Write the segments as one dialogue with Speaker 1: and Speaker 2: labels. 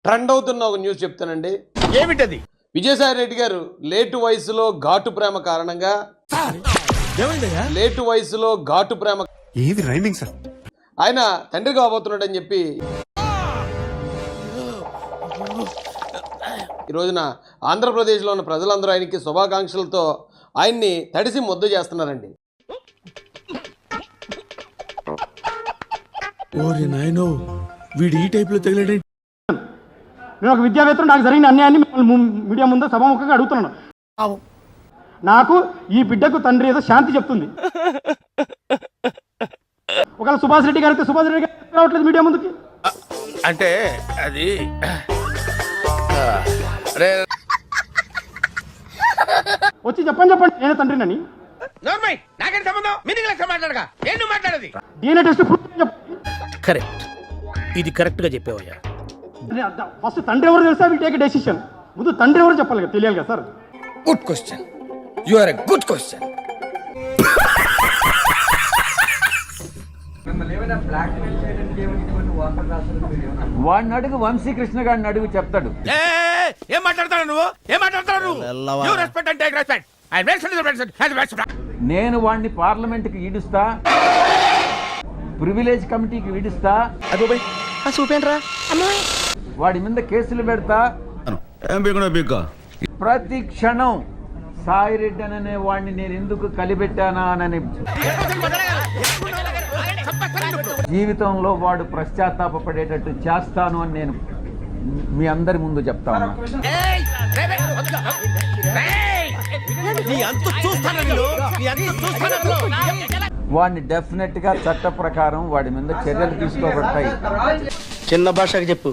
Speaker 1: Trend అవుతున్న ఒక news చెప్తానండి.
Speaker 2: ఏమిటది?
Speaker 1: విజయసాయి రెడ్డి గారు లేటు వయసులో ఘాటు ప్రేమ కారణంగా లేటు వయసులో ఘాటు ప్రేమ
Speaker 3: ఏది రైమింగ్ సార్
Speaker 1: ఆయన తండ్రి కాబోతున్నాడని చెప్పి ఈ రోజున ఆంధ్రప్రదేశ్లో ఉన్న ప్రజలందరూ ఆయనకి శుభాకాంక్షలతో ఆయన్ని తడిసి ముద్ద చేస్తున్నారండి.
Speaker 2: ఓరి నాయనో, వీడు ఈ టైప్ లో తగిలాడే.
Speaker 4: నేను ఒక విద్యావేత్తలు, నాకు జరిగిన అన్యాయాన్ని మీడియా ముందు సభాముఖంగా అడుగుతున్నాను. నాకు ఈ బిడ్డకు తండ్రి ఏదో శాంతి చెప్తుంది. ఒకవేళ సుభాష్ రెడ్డి గారికి రావట్లేదు మీడియా ముందుకి
Speaker 2: అంటే అది
Speaker 4: వచ్చి చెప్పండి నేనే తండ్రినని.
Speaker 2: నాకేం సంబంధం? మాట్లాడగా ఏంటి మాట్లాడేది?
Speaker 4: DNA టెస్ట్ ప్రూఫ్ చెప్పండి.
Speaker 5: కరెక్ట్, ఇది కరెక్ట్ గా చెప్పావయ్యా.
Speaker 4: ఫస్ట్ తండ్రి ఎవరు తెలుసా? We take decision. ముందు తండ్రి ఎవరు చెప్పాలి కదా, తెలియాలి కదా sir.
Speaker 2: Good question, you are a good question.
Speaker 6: వాడిని అడుగు, వంశీకృష్ణ గారిని అడుగు, చెప్తాడు.
Speaker 2: ఏం మాట్లాడతాడు నువ్వు? ఏం మాట్లాడతాడు నువ్వు? You respect and take respect. I respect.
Speaker 6: నేను వాడిని పార్లమెంట్ కి ఈడుస్తా, ప్రివిలేజ్ కమిటీకి ఈడుస్తా, వాడి మీద కేసులు పెడతా. ప్రతి క్షణం సాయిరెడ్డి అనే వాడిని నేను ఎందుకు కలిపెట్టానా అని జీవితంలో వాడు పశ్చాత్తాపపడేటట్టు చేస్తాను అని నేను మీ అందరి ముందు చెప్తా ఉన్నా. వాడిని డెఫినెట్ గా చట్ట ప్రకారం వాడి మీద చర్యలు తీసుకోబడతాయి.
Speaker 5: చిన్న భాషకు చెప్పు.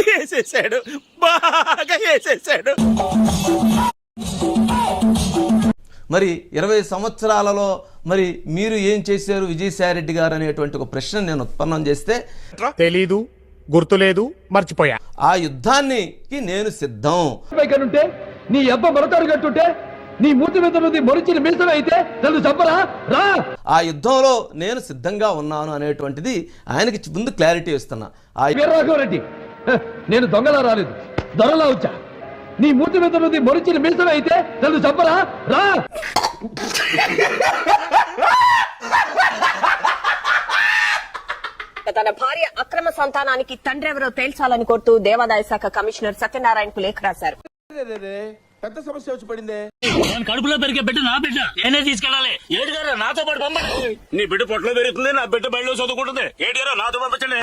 Speaker 2: వేసేసాడు, బాగా వేసేసాడు.
Speaker 7: మరి 20 సంవత్సరాలలో మరి మీరు ఏం చేశారు విజయసాయి రెడ్డి గారు అనేటువంటి ఒక ప్రశ్న నేను ఉత్పన్నం చేస్తే,
Speaker 8: తెలీదు, గుర్తులేదు, మర్చిపోయా.
Speaker 7: ఆ యుద్ధానికి నేను సిద్ధం.
Speaker 9: నీ అబ్బ మరతాడు కట్టుంటే నీ మూతి మీద మరిచిన మీసం అయితే నన్ను చంపరా రా.
Speaker 7: ఆ యుద్ధంలో నేను సిద్ధంగా ఉన్నాను అనేటువంటిది ఆయనకి ముందు క్లారిటీ ఇస్తున్నా.
Speaker 9: వీరరాఘవరెడ్డి, నేను దొంగలా రాలేదు, దొరలా వచ్చా. నీ మూతి మీద మరిచిన మీసం అయితే నన్ను చంపరా రా.
Speaker 10: తన భార్య అక్రమ సంతానానికి తండ్రి ఎవరో తేల్చాలని కోరుతూ దేవాదాయ శాఖ కమిషనర్ సత్యనారాయణకు లేఖ రాశారు.
Speaker 2: పెద్ద సమస్య వచ్చి పడిందే.
Speaker 5: కడుపులో పెరిగే బిడ్డ నా బిడ్డ, నేనే తీసుకెళ్ళాలి. ఏడు గారు నాతో పాటు పంపండి. నీ బిడ్డ పొట్టలో పెరుగుతుంది, నా బిడ్డ బయటలో చదువుకుంటుంది. ఏడు గారు నాతో పంపించండి.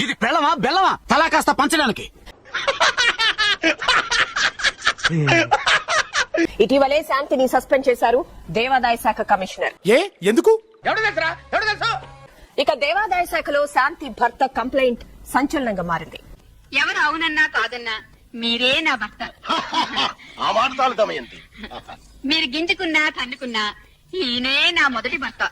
Speaker 5: ఇది బెల్లమా బెల్లమా తలా కాస్త పంచడానికి.
Speaker 10: ఇటీవలే శాంతిని సస్పెండ్ చేశారు దేవాదాయ శాఖ కమిషనర్.
Speaker 2: ఎందుకు?
Speaker 10: ఇక దేవాదాయ శాఖలో శాంతి భర్త కంప్లైంట్ సంచలనంగా మారింది.
Speaker 11: ఎవరు అవునన్నా కాదన్నా మీరే నా భర్త. మీరు గింజుకున్నా తన్నుకున్నా ఈయనే నా మొదటి భర్త.